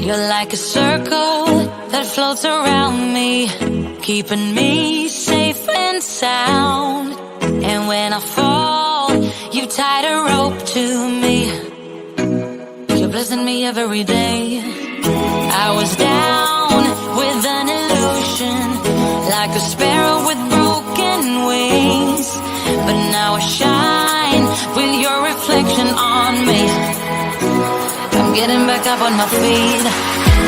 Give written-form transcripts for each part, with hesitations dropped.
You're like a circle that floats around me, keeping me safe and sound. And when I fall, you tied a rope to me. You're blessing me every day. I was down with an illusion, like a sparrow with broken wings. But now I shine with your reflection on me. I'm getting back up on my feet.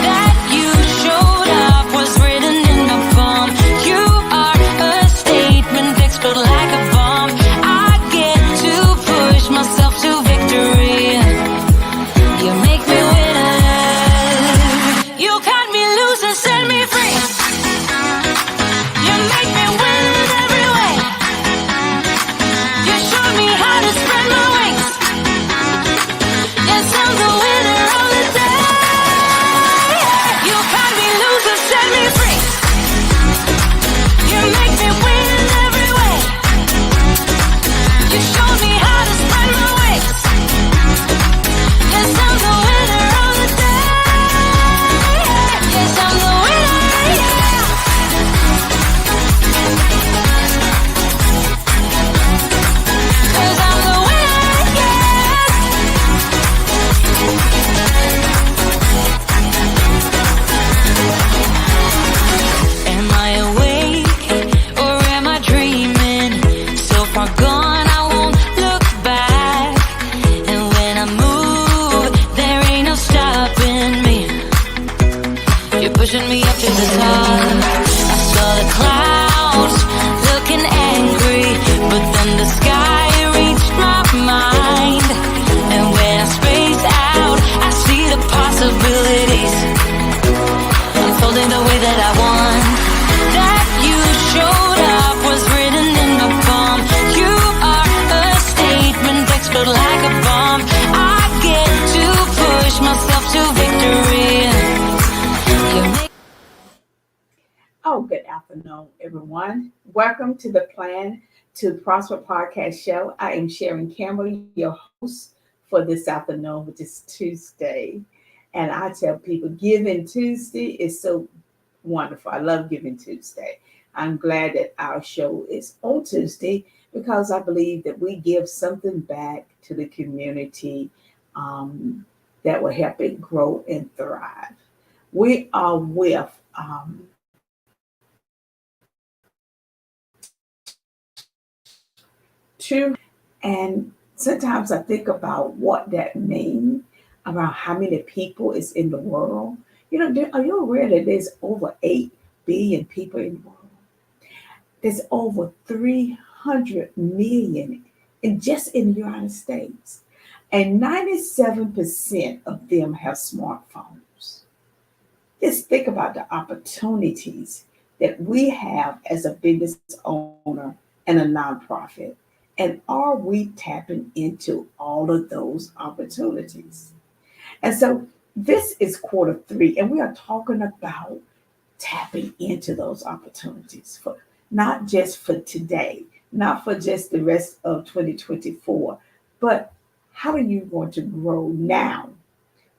That you showed up was written in my palm. You are a statement that explode like a bomb. I get to push myself to victory. You make me winner. You cut me loose and set me free. You make me win every way. You showed me how to spread my wings. Yes, I'm the winner of the day. You cut me loose and set me free. You make me win every way. You showed me how to spread my wings. Yes, I'm the winner of the day. Yes, I'm the winner, yeah. 'Cause I'm the winner, yeah. Am I awake or am I dreaming? So far gone, I won't look back. And when I move, there ain't no stopping me. You're pushing me up to the top. I saw the clouds looking angry, but then the sky reached my mind. And when I space out, I see the possibilities unfolding the way that I want. That you showed up was written in my palm. You are a statement that explode like a bomb. I get to push myself to victory. You make Oh, good afternoon, everyone. Welcome to the Plan to Prosper podcast show. I am Sharon Campbell, your host for this afternoon, which is Tuesday. And I tell people, Giving Tuesday is so wonderful. I love Giving Tuesday. I'm glad that our show is on Tuesday because I believe that we give something back to the community that will help it grow and thrive. We are with two, and sometimes I think about what that means, about how many people is in the world. You know, are you aware that there's over 8 billion people in the world? There's over 300 million just in the United States. And 97% of them have smartphones. Just think about the opportunities that we have as a business owner and a nonprofit. And are we tapping into all of those opportunities? And so this is quarter 3, and we are talking about tapping into those opportunities for not just for today, not for just the rest of 2024, but how are you going to grow now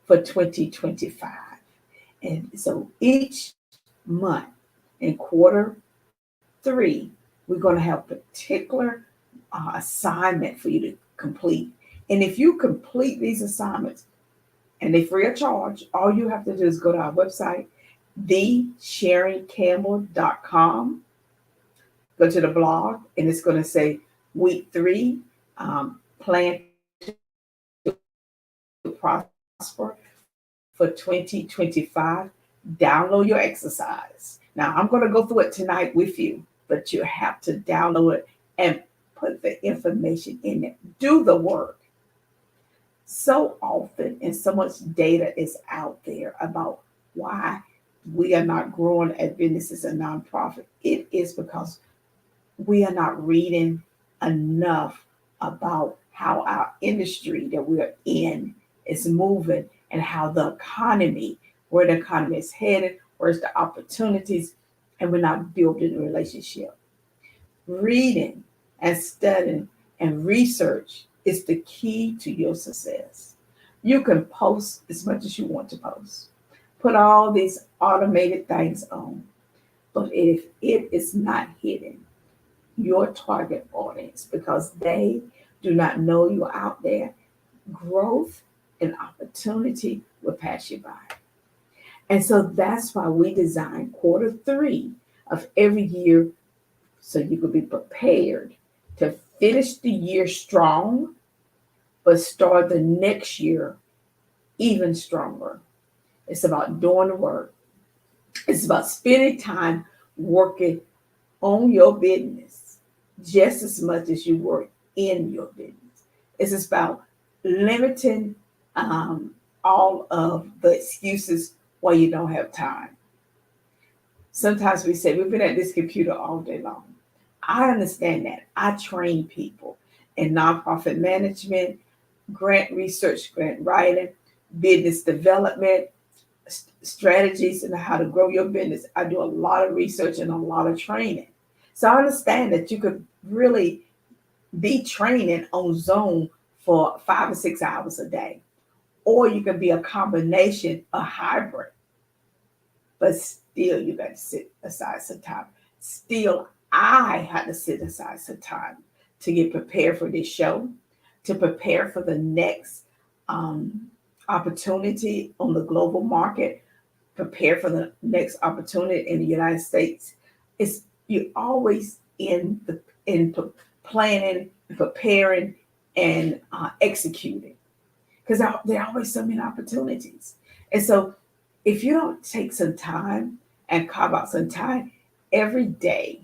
for 2025? And so each month in quarter 3, we're going to have a particular assignment for you to complete. And if you complete these assignments, and they're free of charge, all you have to do is go to our website, thesharoncampbell.com, go to the blog, and it's going to say week 3, plan to prosper for 2025. Download your exercise. Now, I'm going to go through it tonight with you, but you have to download it and put the information in it. Do the work. So often, and so much data is out there about why we are not growing as businesses and nonprofit. It is because we are not reading enough about how our industry that we're in is moving and how the economy, where the economy is headed, where's the opportunities, and we're not building a relationship. Reading and studying and research is the key to your success. You can post as much as you want to post, put all these automated things on. But if it is not hitting your target audience because they do not know you're out there, growth and opportunity will pass you by. And so that's why we design quarter three of every year so you could be prepared to finish the year strong, but start the next year even stronger. It's about doing the work. It's about spending time working on your business just as much as you work in your business. It's about limiting all of the excuses why you don't have time. Sometimes we say, we've been at this computer all day long. I understand that. I train people in nonprofit management, grant research, grant writing, business development, strategies, and how to grow your business. I do a lot of research and a lot of training. So I understand that you could really be training on Zoom for 5 or 6 hours a day, or you can be a combination, a hybrid, but still you got to sit aside some time. Still, I had to sit aside some time to get prepared for this show, to prepare for the next opportunity on the global market, prepare for the next opportunity in the United States. It's you're always in planning, preparing, and executing because there are always so many opportunities. And so, if you don't take some time and carve out some time every day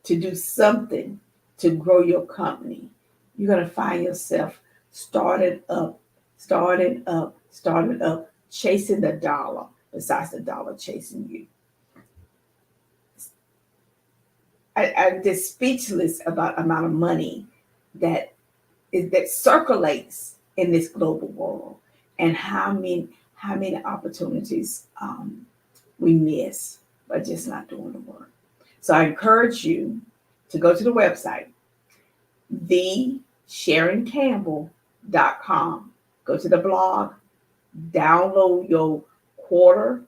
to do something to grow your company, you're going to find yourself starting up, chasing the dollar besides the dollar chasing you. I'm just speechless about the amount of money that circulates in this global world and how many opportunities we miss by just not doing the work. So I encourage you to go to the website, thesharoncampbell.com. Go to the blog, download your quarter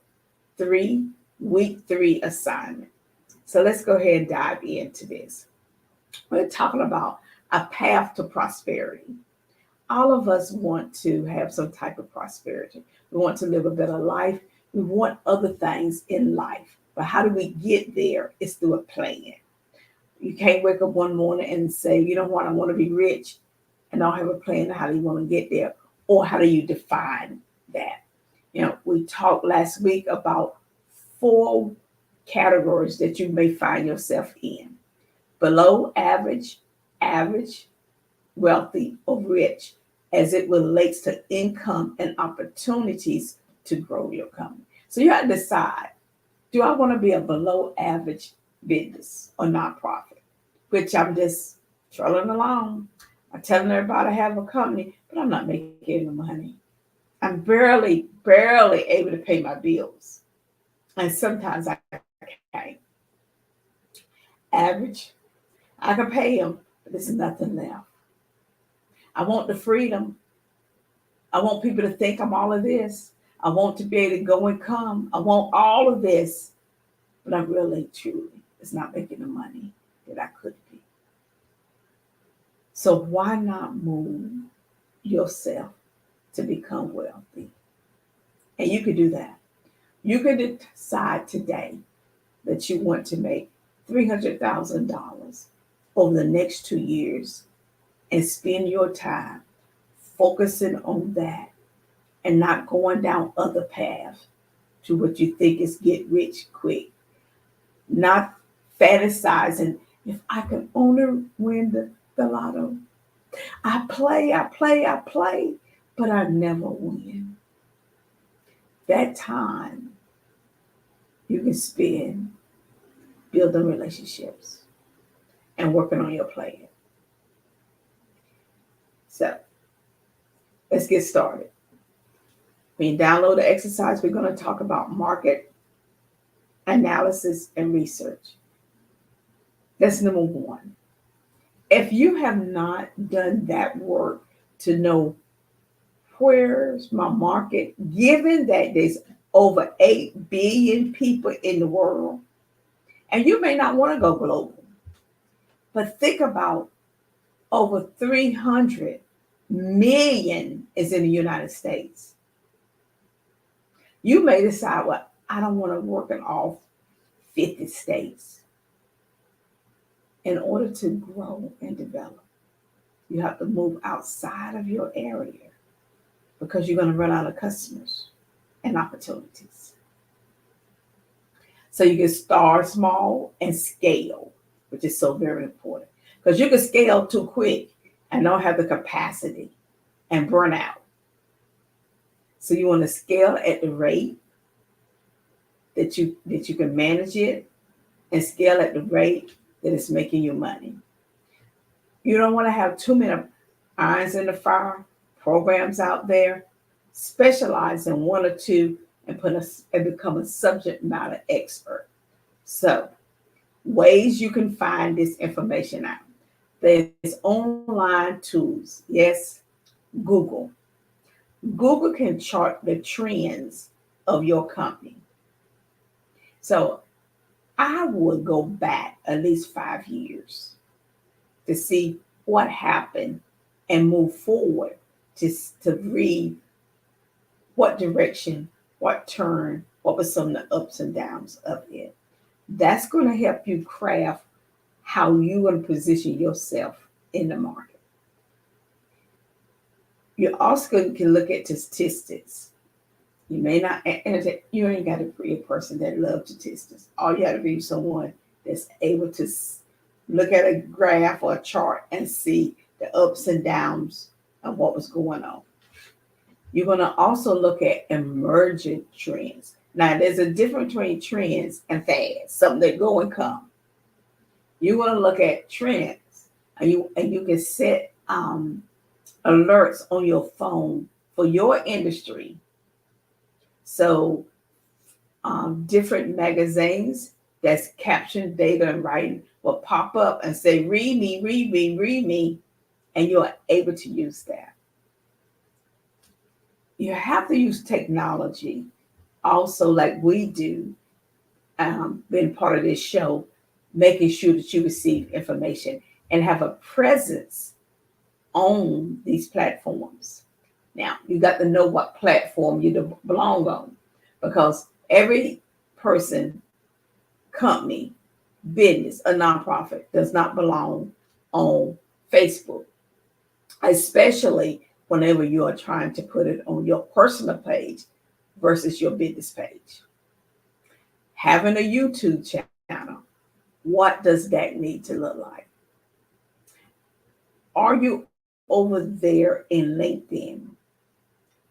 three, week 3 assignment. So let's go ahead and dive into this. We're talking about a path to prosperity. All of us want to have some type of prosperity. We want to live a better life. We want other things in life. But how do we get there? It's through a plan. You can't wake up one morning and say, you know what, I want to be rich, and don't have a plan of how do you want to get there, or how do you define that? We talked last week about 4 categories that you may find yourself in: below average, average, wealthy, or rich, as it relates to income and opportunities to grow your company. So you have to decide, do I want to be a below average business or nonprofit, which I'm just trailing along. I'm telling everybody I have a company, but I'm not making any money. I'm barely able to pay my bills. And sometimes I can't. Average, I can pay them, but there's nothing left. I want the freedom. I want people to think I'm all of this. I want to be able to go and come. I want all of this, but I really, truly, it's not making the money that I could be. So why not move yourself to become wealthy? And you could do that. You could decide today that you want to make $300,000 over the next 2 years and spend your time focusing on that and not going down other paths to what you think is get rich quick. Not fantasizing, if I can only win the lotto. I play, but I never win. That time you can spend building relationships and working on your plan. So let's get started. When you download the exercise, we're going to talk about market analysis and research. That's number 1. If you have not done that work to know where's my market, given that there's over 8 billion people in the world. And you may not want to go global, but think about over 300 million is in the United States. You may decide, well, I don't want to work in all 50 states. In order to grow and develop, you have to move outside of your area because you're going to run out of customers and opportunities. So you can start small and scale, which is so very important because you can scale too quick and don't have the capacity and burn out. So you want to scale at the rate that you can manage it and scale at the rate that it's making you money. You don't want to have too many irons in the fire, programs out there. Specialize in one or two and become a subject matter expert. So, ways you can find this information out. There's online tools. Yes, Google. Google can chart the trends of your company. So I would go back at least 5 years to see what happened and move forward to read what direction, what turn, what were some of the ups and downs of it. That's going to help you craft how you're going to position yourself in the market. You also can look at statistics. You may not, and you ain't got to be a person that loves statistics. All you got to be someone that's able to look at a graph or a chart and see the ups and downs of what was going on. You're going to also look at emergent trends. Now, there's a difference between trends and fads, something that go and come. You want to look at trends, and you can set alerts on your phone for your industry. So different magazines that's capturing data and writing will pop up and say, read me, read me, read me, and you're able to use that. You have to use technology also like we do, being part of this show, making sure that you receive information and have a presence on these platforms. Now, you got to know what platform you belong on because every person, company, business, a nonprofit does not belong on Facebook, especially whenever you are trying to put it on your personal page versus your business page. Having a YouTube channel, what does that need to look like? Are you over there in LinkedIn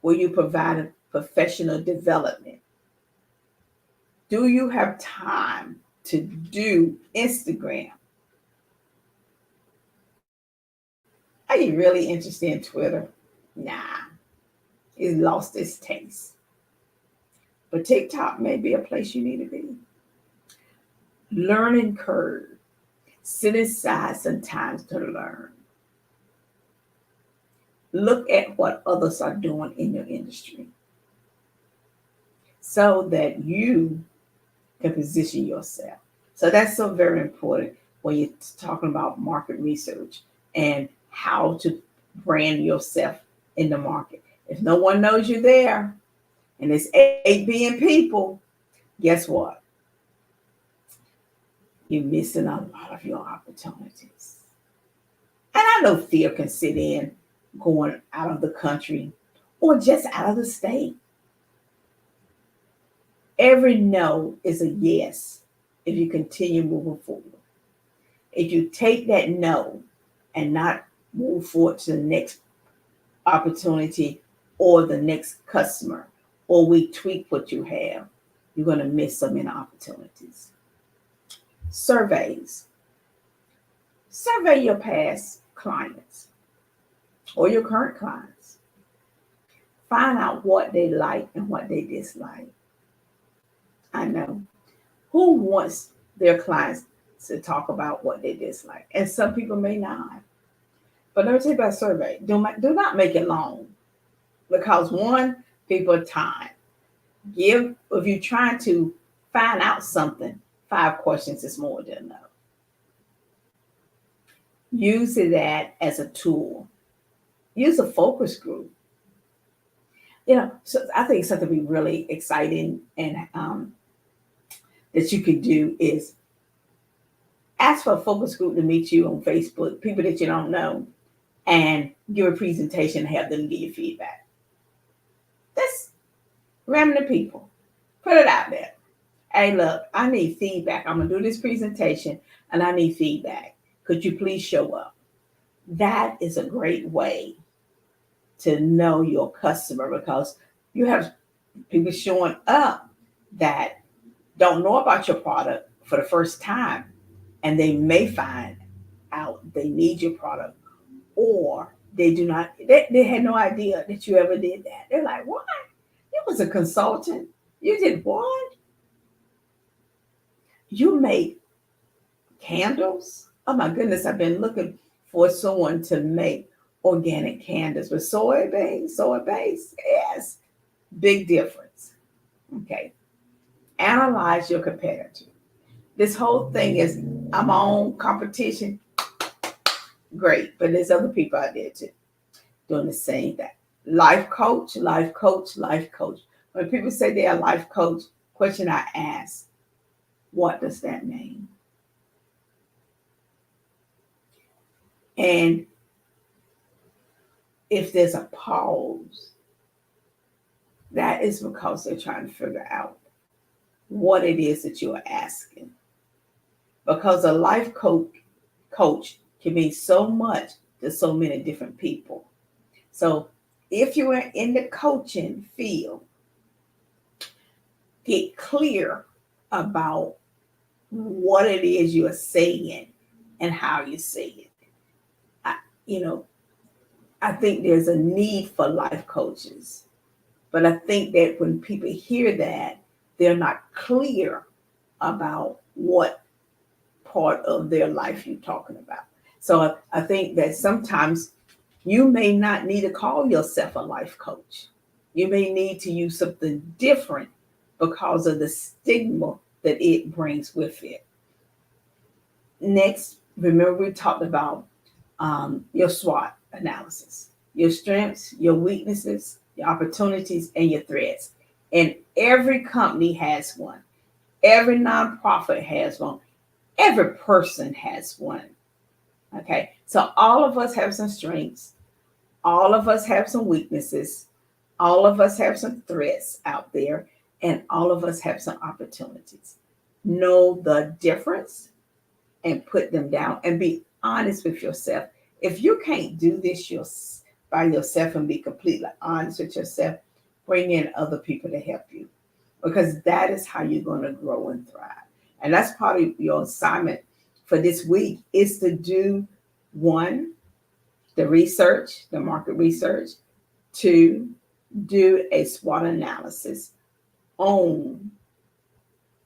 where you provide professional development? Do you have time to do Instagram? Are you really interested in Twitter? Nah, it's lost its taste. But TikTok may be a place you need to be. Learning curve. Sit aside some time to learn. Look at what others are doing in your industry so that you can position yourself. So that's so very important when you're talking about market research and how to brand yourself in the market. If no one knows you there and it's 8 billion people, guess what? You're missing a lot of your opportunities. And I know fear can sit in going out of the country or just out of the state. Every no is a yes if you continue moving forward. If you take that no and not move forward to the next opportunity or the next customer, or we tweak what you have, you're going to miss so many opportunities. Surveys. Survey your past clients or your current clients. Find out what they like and what they dislike. I know. Who wants their clients to talk about what they dislike? And some people may not. But let me tell you about a survey. Do not make it long because one, people are tired. If you're trying to find out something, 5 questions is more than enough. Use that as a tool. Use a focus group. So I think something be really exciting and that you could do is ask for a focus group to meet you on Facebook, people that you don't know, and give a presentation and have them give you feedback. That's random people. Put it out there. Hey, look, I need feedback. I'm going to do this presentation and I need feedback. Could you please show up? That is a great way to know your customer, because you have people showing up that don't know about your product for the first time, and they may find out they need your product, or they had no idea that you ever did that. They're like, what? You was a consultant. You did what? You make candles? Oh my goodness, I've been looking for someone to make organic candles with soy base. Yes, big difference. Okay, analyze your competitor. This whole thing is, I'm on competition. Great, but there's other people out there too doing the same thing. Life coach. When people say they're a life coach, question I ask, what does that mean? And if there's a pause, that is because they're trying to figure out what it is that you're asking. Because a life coach can mean so much to so many different people. So if you are in the coaching field, get clear about what it is you are saying and how you say it. I think there's a need for life coaches, but I think that when people hear that, they're not clear about what part of their life you're talking about. So I think that sometimes you may not need to call yourself a life coach. You may need to use something different because of the stigma that it brings with it. Next, remember we talked about your SWOT analysis, your strengths, your weaknesses, your opportunities, and your threats. And every company has one. Every nonprofit has one. Every person has one. Okay, so all of us have some strengths. All of us have some weaknesses. All of us have some threats out there, and all of us have some opportunities. Know the difference and put them down and be honest with yourself. If you can't do this by yourself and be completely honest with yourself, bring in other people to help you, because that is how you're going to grow and thrive. And that's part of your assignment for this week, is to do 1, the research, the market research. 2, do a SWOT analysis on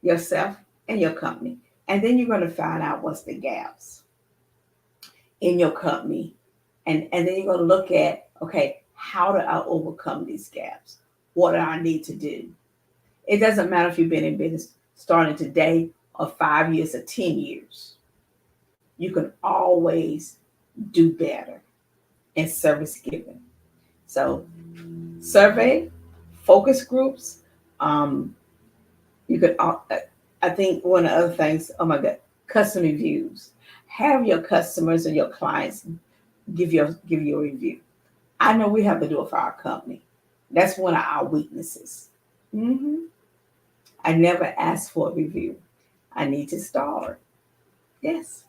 yourself and your company. And then you're going to find out what's the gaps in your company. And then you're going to look at, okay, how do I overcome these gaps? What do I need to do? It doesn't matter if you've been in business starting today or 5 years or 10 years. You can always do better in service giving. So survey, focus groups. You could, I think one of the other things, oh my God, customer reviews. Have your customers and your clients give you a review. I know we have to do it for our company. That's one of our weaknesses. I never asked for a review. I need to start. Yes,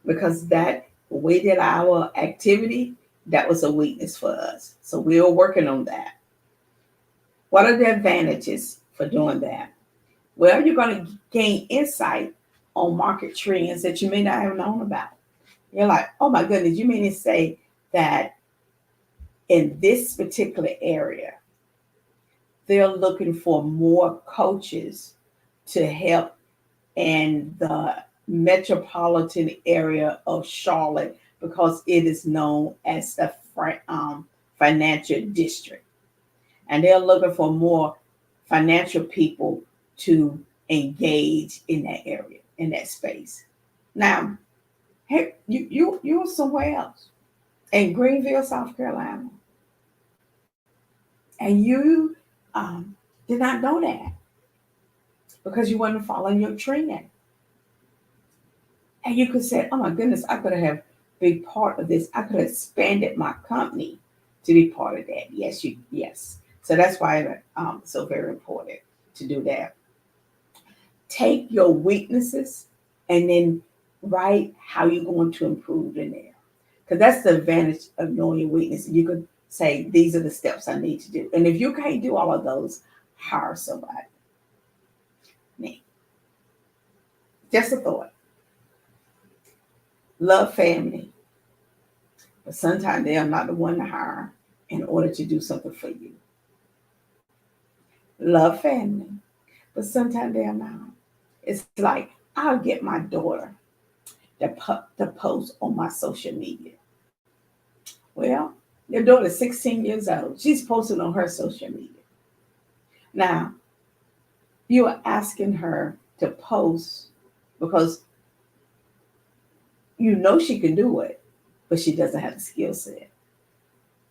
because that we did our activity, that was a weakness for us. So we are working on that. What are the advantages for doing that? Well, you're going to gain insight on market trends that you may not have known about. You're like, oh my goodness, you mean to say that in this particular area, they're looking for more coaches to help in the metropolitan area of Charlotte, because it is known as the financial district. And they're looking for more financial people to engage in that area, in that space. Now, hey, you're somewhere else in Greenville, South Carolina, and you did not know that because you weren't following your trend. And you could say, "Oh my goodness, I could have been part of this. I could have expanded my company to be part of that." Yes. So that's why it's so very important to do that. Take your weaknesses and then write how you're going to improve in there. Because that's the advantage of knowing your weaknesses. You could say, these are the steps I need to do. And if you can't do all of those, hire somebody. Now, just a thought. Love family, but sometimes they are not the one to hire in order to do something for you. Love family, but sometimes they are not. It's like, I'll get my daughter to post on my social media. Well, your daughter's 16 years old. She's posting on her social media. Now, you are asking her to post because you know she can do it, but she doesn't have the skill set.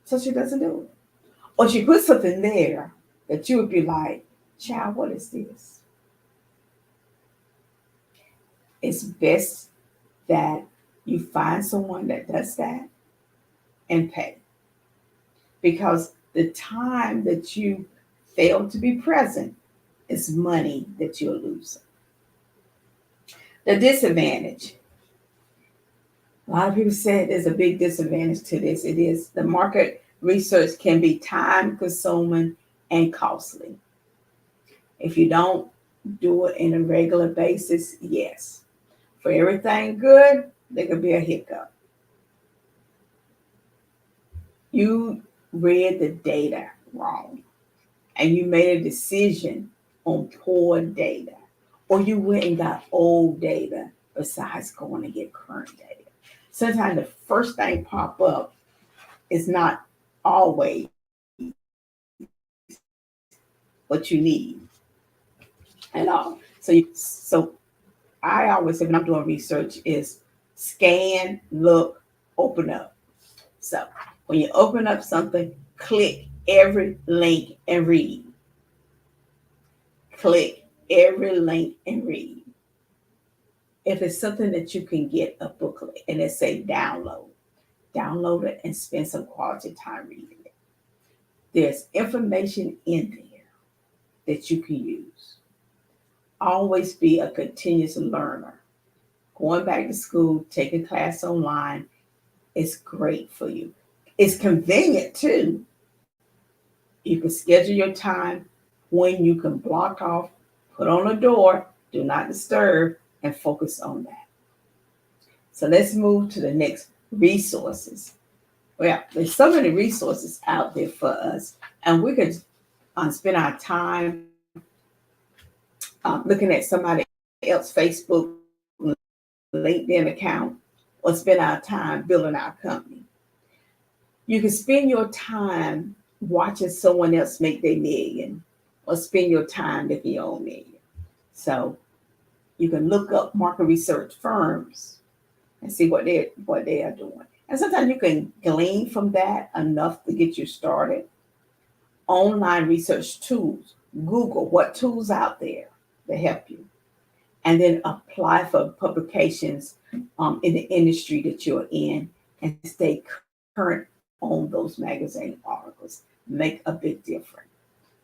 So she doesn't do it. Or she puts something there that you would be like, child, what is this? It's best that you find someone that does that and pay. Because the time that you fail to be present is money that you're losing. The disadvantage. A lot of people say there's a big disadvantage to this. It is the market research can be time consuming and costly. If you don't do it in a regular basis, yes. For everything good, there could be a hiccup. You read the data wrong and you made a decision on poor data, or you went and got old data besides going to get current data. Sometimes the first thing pop up is not always what you need at all. So I always say when I'm doing research is scan, look, open up. So when you open up something, click every link and read. Click every link and read. If it's something that you can get a booklet and it say download it and spend some quality time reading it. There's information in there that you can use. Always be a continuous learner. Going back to school, taking class online is great for you. It's convenient too. You can schedule your time when you can block off, put on a door, do not disturb, and focus on that. So let's move to the next resources. Well, there's so many resources out there for us, and we could spend our time looking at somebody else's Facebook, LinkedIn account, or spend our time building our company. You can spend your time watching someone else make their million, or spend your time making your own million. So you can look up market research firms and see what they are doing. And sometimes you can glean from that enough to get you started. Online research tools, Google what tools out there that help you. And then apply for publications in the industry that you're in and stay current on those magazine articles. Make a big difference.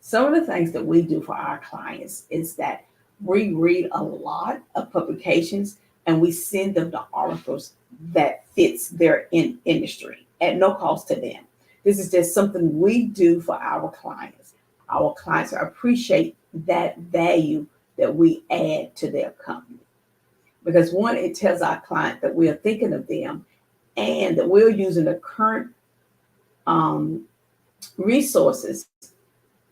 Some of the things that we do for our clients is that we read a lot of publications and we send them the articles that fits their industry at no cost to them. This is just something we do for our clients. Our clients appreciate that value that we add to their company. Because one, it tells our client that we are thinking of them and that we're using the current resources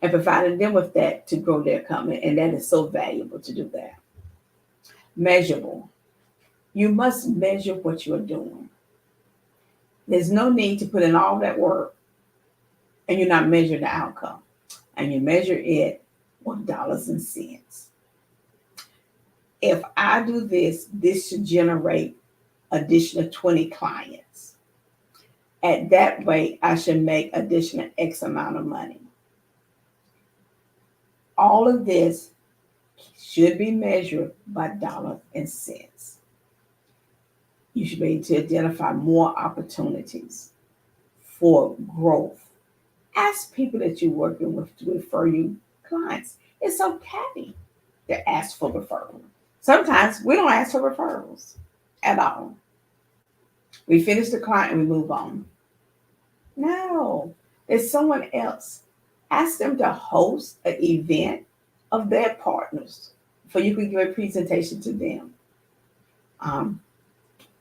and providing them with that to grow their company. And that is so valuable to do that. Measurable. You must measure what you're doing. There's no need to put in all that work and you're not measuring the outcome. And you measure it or dollars and cents. If I do this, this should generate additional 20 clients. At that rate, I should make additional X amount of money. All of this should be measured by dollars and cents. You should be able to identify more opportunities for growth. Ask people that you're working with to refer you clients. It's okay to ask for referrals. Sometimes we don't ask for referrals at all. We finish the client and we move on. No, there's someone else. Ask them to host an event of their partners so you can give a presentation to them.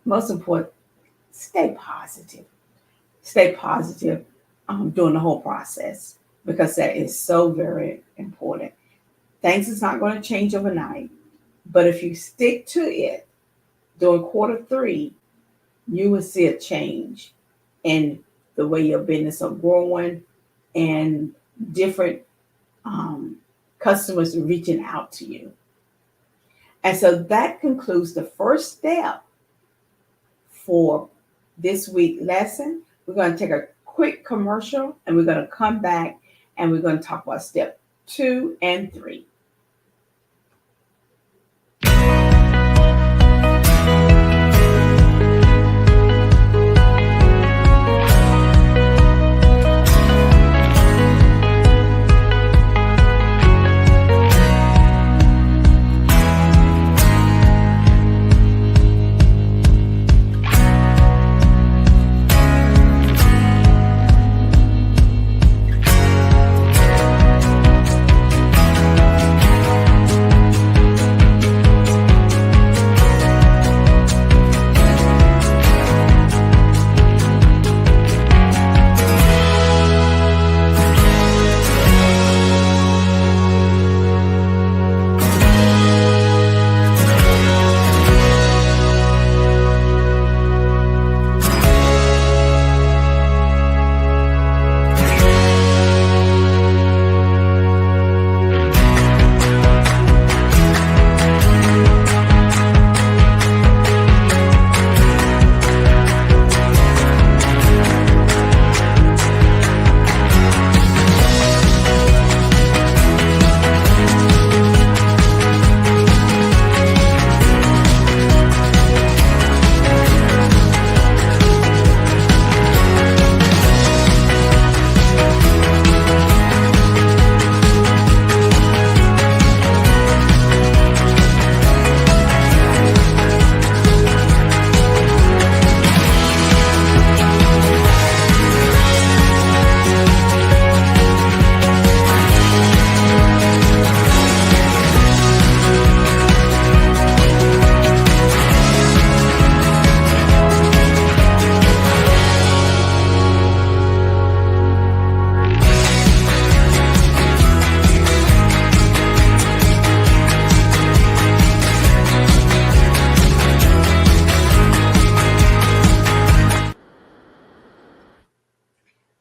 Most important, stay positive. Stay positive during the whole process because that is so very important. Things is not going to change overnight, but if you stick to it during quarter 3, you will see a change in the way your business are growing and different customers reaching out to you. And so that concludes the first step for this week lesson. We're going to take a quick commercial and we're going to come back and we're going to talk about step 2 and 3.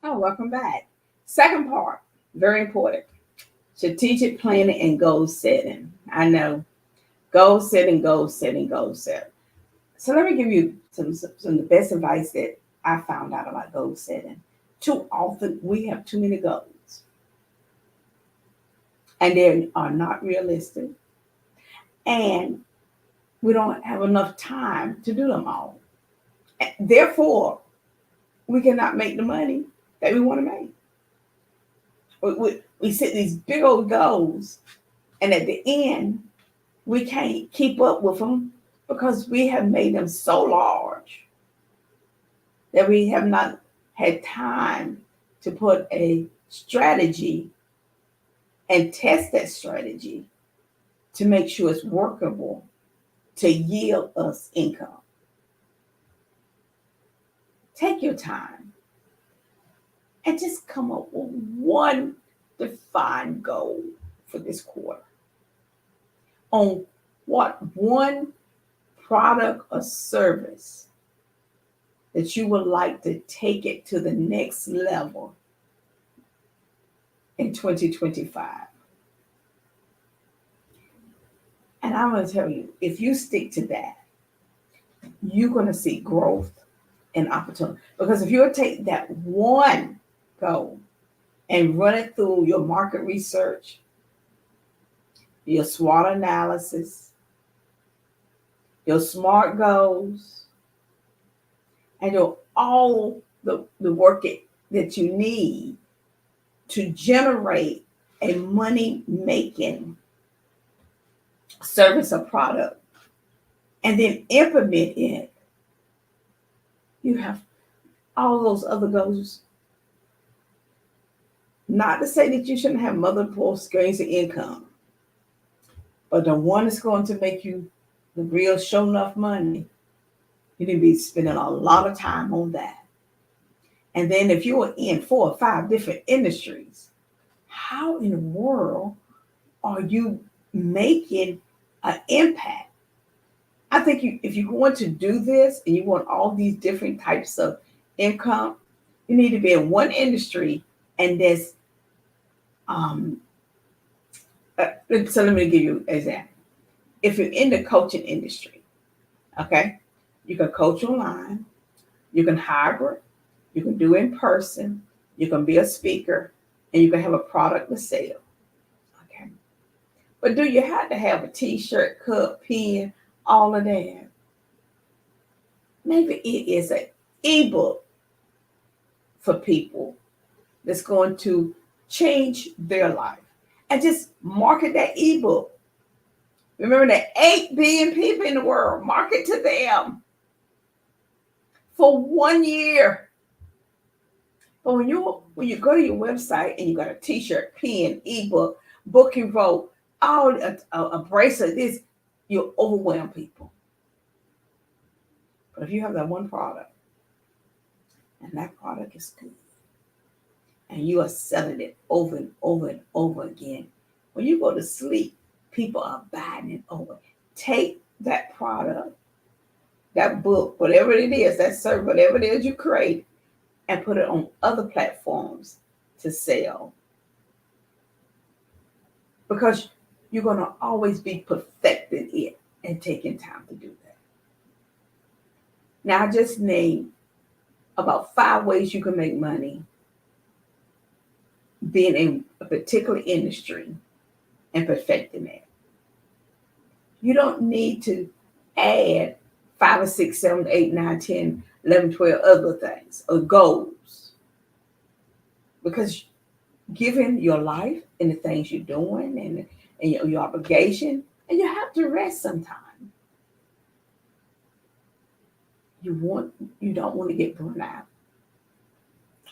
Welcome back. Second part, very important. Strategic planning and goal setting. I know. Goal setting, goal setting, goal setting. So let me give you some of the best advice that I found out about goal setting. Too often we have too many goals. And they are not realistic. And we don't have enough time to do them all. Therefore, we cannot make the money that we want to make. We set these big old goals, and at the end, we can't keep up with them because we have made them so large that we have not had time to put a strategy and test that strategy to make sure it's workable to yield us income. Take your time and just come up with one defined goal for this quarter on what one product or service that you would like to take it to the next level in 2025. And I'm going to tell you, if you stick to that, you're going to see growth and opportunity. Because if you'll take that one goal and run it through your market research, your SWOT analysis, your SMART goals, and your all the work that you need to generate a money making service or product, and then implement it, you have all those other goals. Not to say that you shouldn't have multiple streams of income, but the one that's going to make you the real show enough money, you need to be spending a lot of time on that. And then if you are in 4 or 5 different industries, how in the world are you making an impact? I think if you're going to do this and you want all these different types of income, you need to be in one industry and there's so let me give you an example. If you're in the coaching industry, okay, you can coach online, you can hybrid, you can do in person, you can be a speaker, and you can have a product to sell. Okay. But do you have to have a t-shirt, cup, pen, all of that? Maybe it is an ebook for people that's going to change their life. And just market that ebook. Remember that 8 billion people in the world, market to them for 1 year. But when you go to your website and you got a t-shirt, pen, ebook, book you wrote, all a bracelet, this, you overwhelm people. But if you have that one product, and that product is good, and you are selling it over and over and over again, when you go to sleep, people are buying it over. Take that product, that book, whatever it is, that service, whatever it is you create, and put it on other platforms to sell. Because you're going to always be perfecting it and taking time to do that. Now, I just named about 5 ways you can make money being in a particular industry and perfecting it. You don't need to add 5 or 6, 7, 8, 9, 10, 11, 12 other things or goals. Because given your life and the things you're doing and your obligation, and you have to rest sometimes. You don't want to get burned out.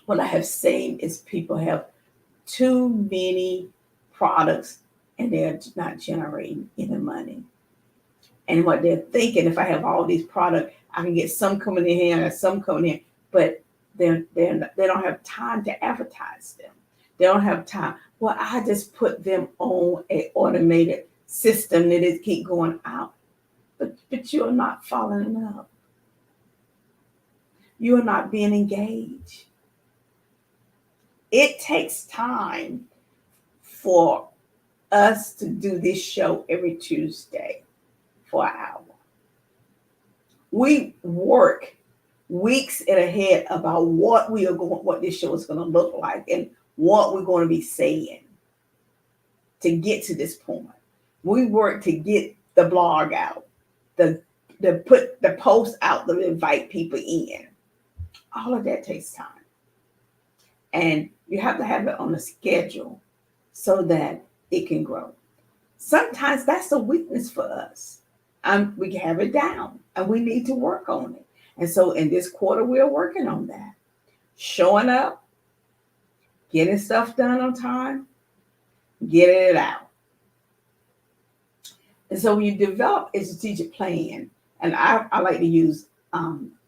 What I have seen is people have too many products and they're not generating any money. And what they're thinking, if I have all these products, I can get some coming in here and some coming in, but they don't have time to advertise them. They don't have time. Well, I just put them on an automated system that is keep going out. But you're not following up. You're not being engaged. It takes time for us to do this show every Tuesday for an hour. We work weeks ahead about what this show is going to look like and what we're going to be saying to get to this point. We work to get the blog out, to put the post out, to invite people in. All of that takes time. And you have to have it on a schedule so that it can grow. Sometimes that's a weakness for us. We can have it down and we need to work on it. And so in this quarter, we're working on that. Showing up, getting stuff done on time, getting it out. And so when you develop a strategic plan, and I like to use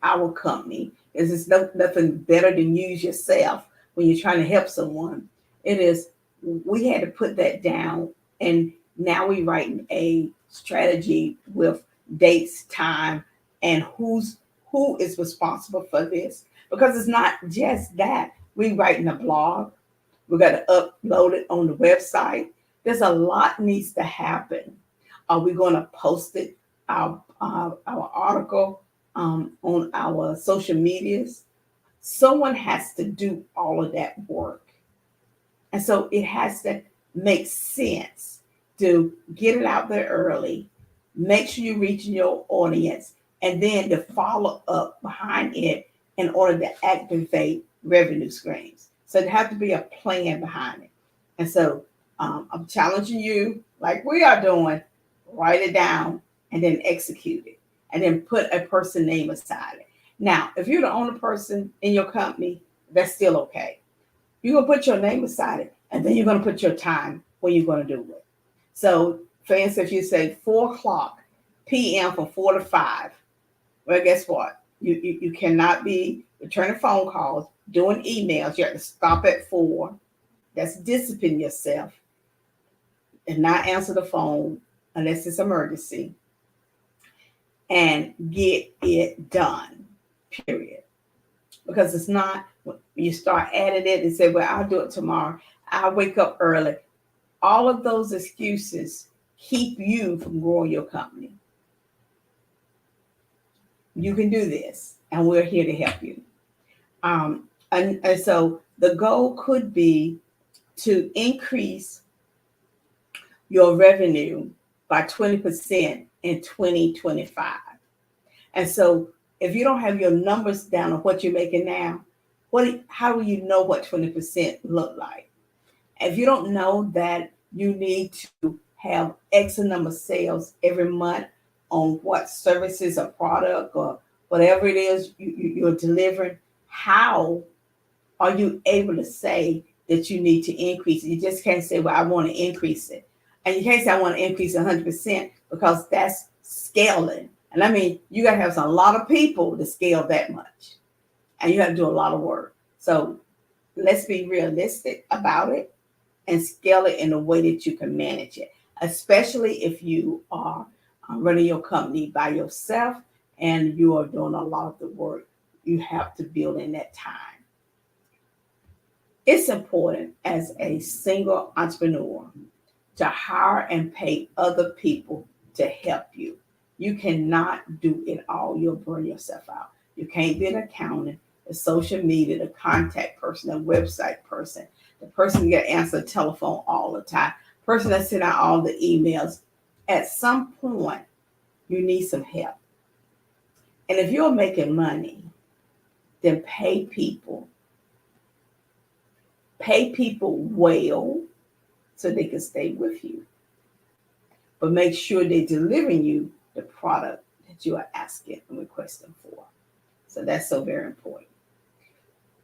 our company, is it's nothing better than use yourself when you're trying to help someone. We had to put that down, and now we're writing a strategy with dates, time, and who is responsible for this. Because it's not just that. We're writing a blog. We got to upload it on the website. There's a lot needs to happen. Are we going to post it, our article on our social medias? Someone has to do all of that work. And so it has to make sense to get it out there early, make sure you're reaching your audience, and then to follow up behind it in order to activate revenue streams. So there has to be a plan behind it. And so I'm challenging you, like we are doing, write it down and then execute it, and then put a person name aside it. Now, if you're the only person in your company, that's still okay. You're going to put your name aside it, and then you're going to put your time when you're going to do it. So, for instance, if you say 4 o'clock p.m. from 4 to 5, well, guess what? You cannot be returning phone calls, doing emails. You have to stop at 4. That's discipline yourself and not answer the phone unless it's emergency, and get it done, period. Because it's not, when you start adding it and say, well, I'll do it tomorrow, I'll wake up early. All of those excuses keep you from growing your company. You can do this, and we're here to help you. And so the goal could be to increase your revenue by 20% in 2025. And so if you don't have your numbers down on what you're making now, how do you know what 20% look like? If you don't know that you need to have X number of sales every month on what services or product or whatever it is you're delivering, how are you able to say that you need to increase it? You just can't say, well, I want to increase it. And you can't say, I want to increase 100%, because that's scaling. And I mean, you got to have a lot of people to scale that much. And you have to do a lot of work. So let's be realistic about it and scale it in a way that you can manage it, especially if you are running your company by yourself and you are doing a lot of the work. You have to build in that time. It's important as a single entrepreneur to hire and pay other people to help you. You cannot do it all. You'll burn yourself out. You can't be an accountant, a social media, the contact person, a website person, the person that answer the telephone all the time, person that send out all the emails. At some point, you need some help. And if you're making money, then pay people. Pay people well so they can stay with you. But make sure they're delivering you the product that you are asking and requesting for. So that's so very important.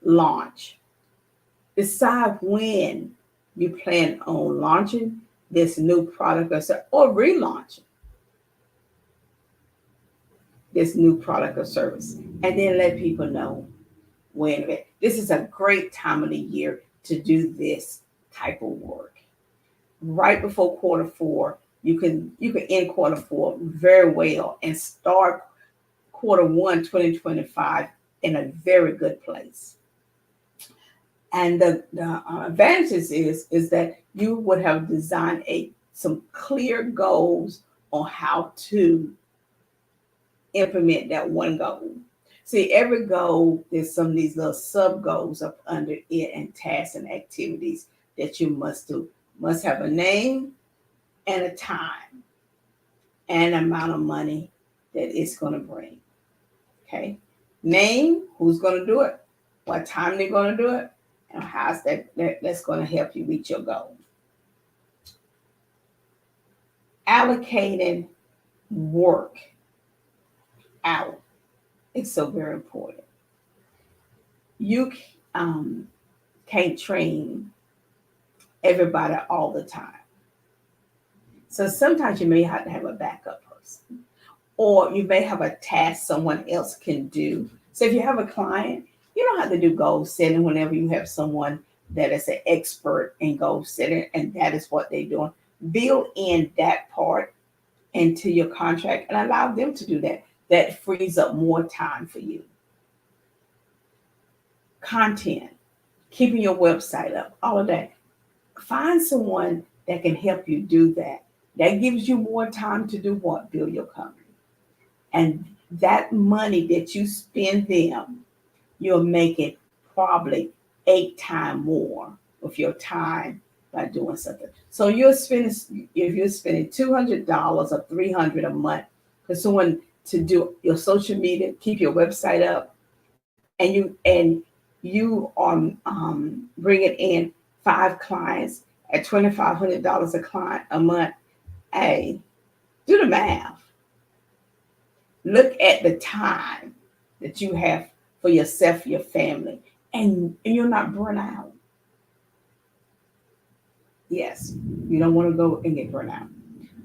Launch. Decide when you plan on launching this new product or relaunching this new product or service. And then let people know when. This is a great time of the year to do this type of work. Right before quarter 4, you can end quarter 4 very well and start quarter 1, 2025 in a very good place. And the advantages is that you would have designed some clear goals on how to implement that one goal. See, every goal, there's some of these little sub goals up under it and tasks and activities that you must do. Must have a name and a time and amount of money that it's going to bring. Okay. Name, who's going to do it, what time they're going to do it, and how's that's going to help you reach your goal. Allocating work out is so very important. You can't train everybody all the time. So sometimes you may have to have a backup person, or you may have a task someone else can do. So if you have a client, you don't have to do goal setting whenever you have someone that is an expert in goal setting and that is what they're doing. Build in that part into your contract and allow them to do that. That frees up more time for you. Content, keeping your website up, all of that. Find someone that can help you do that. That gives you more time to do what? Build your company. And that money that you spend them, you'll make it probably 8 times more of your time by doing something. So you're spending, if you're spending $200 or $300 a month for someone to do your social media, keep your website up, and you are bringing in 5 clients at $2,500 a client a month. Hey, do the math. Look at the time that you have for yourself, your family, and you're not burnt out. Yes, you don't want to go and get burnt out,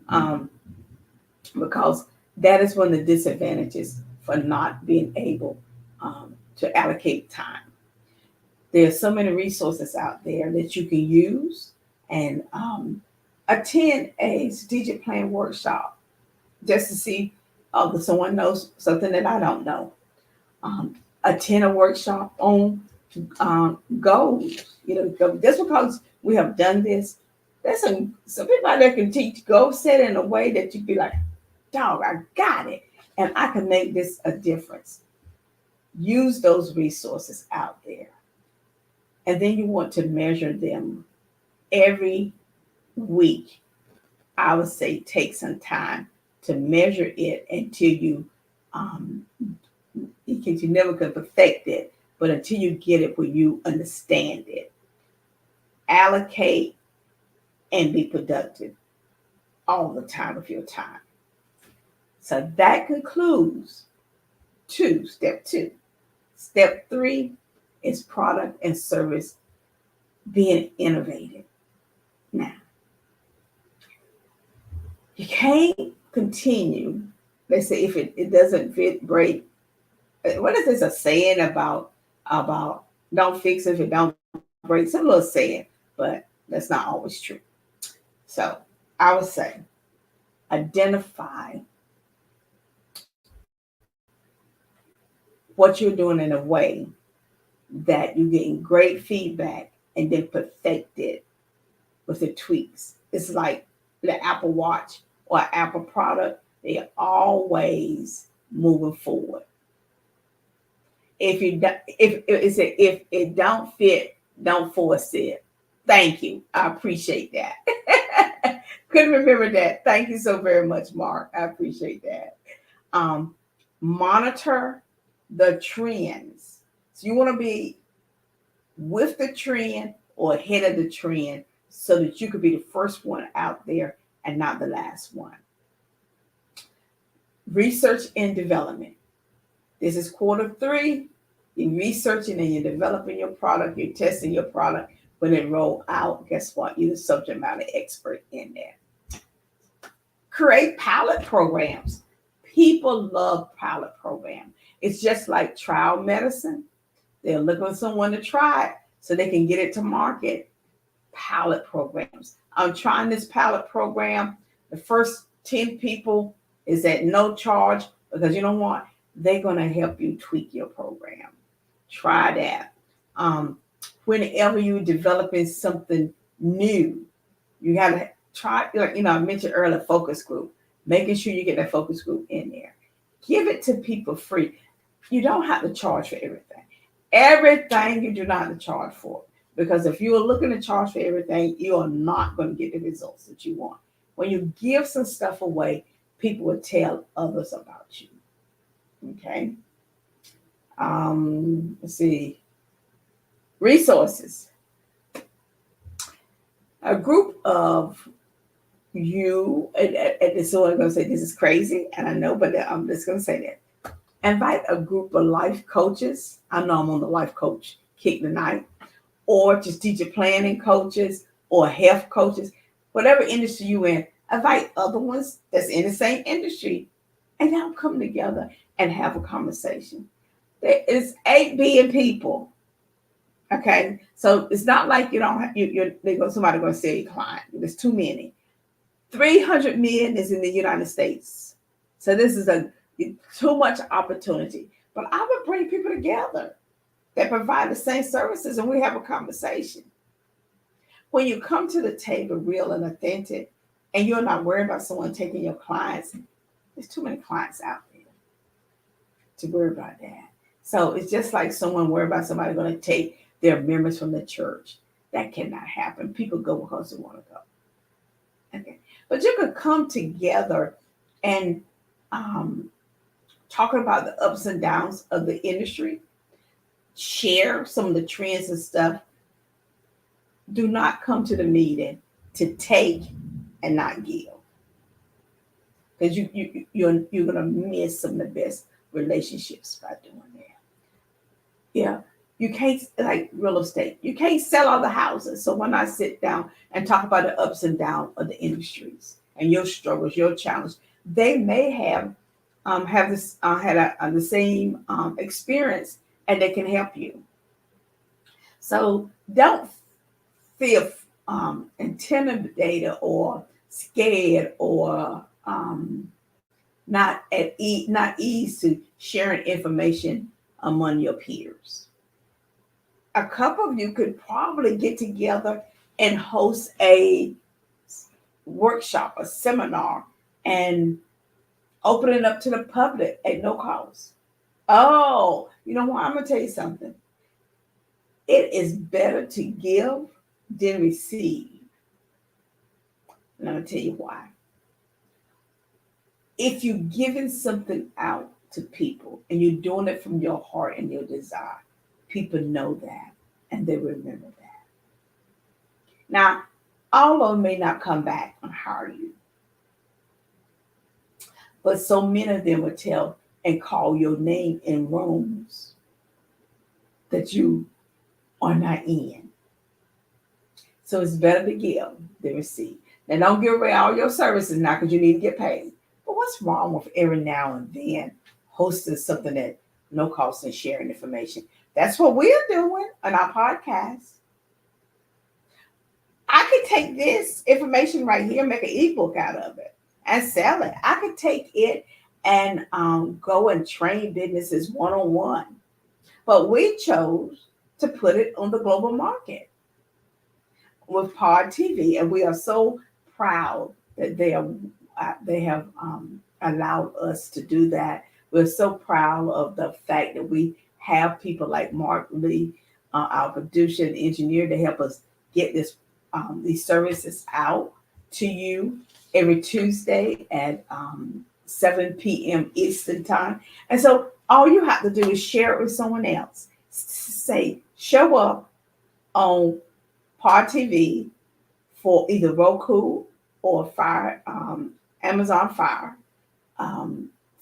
um, because that is one of the disadvantages for not being able to allocate time. There's so many resources out there that you can use, and attend a strategic plan workshop just to see that someone knows something that I don't know. Attend a workshop on goals. Just because we have done this, there's some people out there can teach goal set in a way that you be like, dog, I got it, and I can make this a difference. Use those resources out there, and then you want to measure them every week. I would say take some time to measure it until um, because you never could perfect it, but until you get it where you understand it. Allocate and be productive all the time of your time. So that concludes step two. Step three is product and service being innovative. Now, you can't continue. Let's say if it doesn't fit, great. What is this a saying about don't fix it if it don't break? Some little saying, but that's not always true. So I would say identify what you're doing in a way that you're getting great feedback, and then perfect it with the tweaks. It's like the Apple Watch or Apple product, they're always moving forward. If it don't fit, don't force it. Thank you. I appreciate that. Couldn't remember that. Thank you so very much, Mark. I appreciate that. Um, Monitor the trends. So you want to be with the trend or ahead of the trend so that you could be the first one out there and not the last one. Research and development. This is quarter 3. You're researching and you're developing your product, you're testing your product. When it roll out, guess what? You're the subject matter expert in there. Create pilot programs. People love pilot programs. It's just like trial medicine. They're looking for someone to try it so they can get it to market. Pilot programs. I'm trying this pilot program. The first 10 people is at no charge, because you know what? They're going to help you tweak your program. Try that. Whenever you're developing something new, you got to try, I mentioned earlier, focus group, making sure you get that focus group in there. Give it to people free. You don't have to charge for everything. Everything you do not have to charge for. Because if you are looking to charge for everything, you are not going to get the results that you want. When you give some stuff away, people will tell others about you. Okay. Let's see. Resources. A group of you, and so I'm going to say this is crazy, and I know, but I'm just going to say that. Invite a group of life coaches. I know I'm on the life coach kick tonight, or strategic planning coaches, or health coaches, whatever industry you in. Invite other ones that's in the same industry, and y'all come together and have a conversation. There is 8 billion people. Okay, so it's not like you don't have, somebody going to sell your client. There's too many. 300 million is in the United States. So this is too much opportunity. But I would bring people together that provide the same services, and we have a conversation. When you come to the table real and authentic, and you're not worried about someone taking your clients, there's too many clients out there to worry about that. So it's just like someone worried about somebody going to take their members from the church. That cannot happen. People go because they want to go. Okay. But you could come together and talking about the ups and downs of the industry, share some of the trends and stuff. Do not come to the meeting to take and not give, because you're gonna miss some of the best relationships by doing that. Yeah, you can't, like real estate. You can't sell all the houses. So when I sit down and talk about the ups and downs of the industries and your struggles, your challenge, they may have this had the same experience, and they can help you. So don't feel intimidated or scared or not easy to sharing information among your peers. A couple of you could probably get together and host a workshop, a seminar, and open it up to the public at no cost. Oh, you know what? I'm going to tell you something. It is better to give than receive. And I'm going to tell you why. If you're giving something out to people and you're doing it from your heart and your desire, people know that and they remember that. Now, all of them may not come back and hire you, but so many of them will tell and call your name in rooms that you are not in. So it's better to give than receive. Now, don't give away all your services now because you need to get paid. But what's wrong with every now and then hosting something at no cost and sharing information? That's what we're doing on our podcast. I could take this information right here, make an ebook out of it, and sell it. I could take it and go and train businesses one-on-one. But we chose to put it on the global market with Pod TV, and we are so proud that they have allowed us to do that. We're so proud of the fact that we have people like Mark Lee, our producer and engineer, to help us get these services out to you every Tuesday at 7 p.m. Eastern time. And so all you have to do is share it with someone else. Say, show up on Pod TV for either Roku or Fire, Amazon Fire.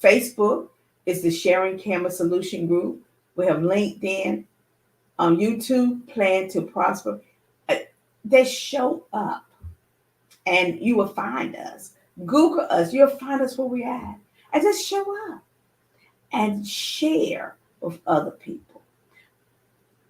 Facebook is the Sharing Camera Solution Group. We have LinkedIn, YouTube, Plan to Prosper. They show up and you will find us. Google us, you'll find us where we're at. And just show up and share with other people.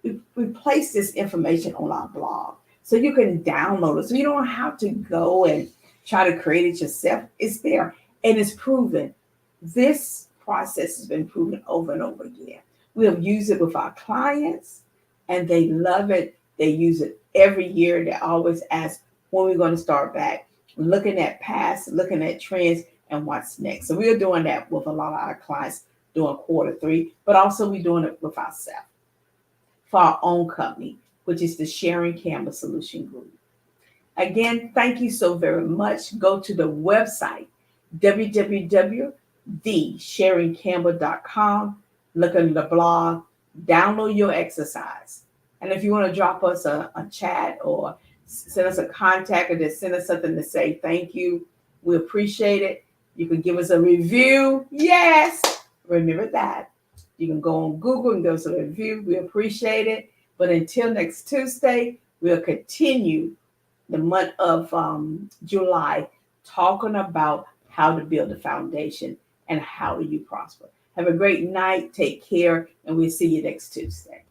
We place this information on our blog so you can download it. So you don't have to go and try to create it yourself. It's there and it's proven. This process has been proven over and over again. We have used it with our clients and they love it. They use it every year. They always ask when we're going to start back, looking at past, looking at trends and what's next. So we're doing that with a lot of our clients during Q3, but also we're doing it with ourselves for our own company, which is the Sharing Camera Solution Group. Again, thank you so very much. Go to the website, www.thesharingcamera.com. Look at the blog, download your exercise. And if you want to drop us a chat or send us a contact or just send us something to say thank you, we appreciate it. You can give us a review. Yes, remember that. You can go on Google and give us a review. We appreciate it. But until next Tuesday, we'll continue the month of July talking about how to build a foundation and how do you prosper. Have a great night. Take care. And we'll see you next Tuesday.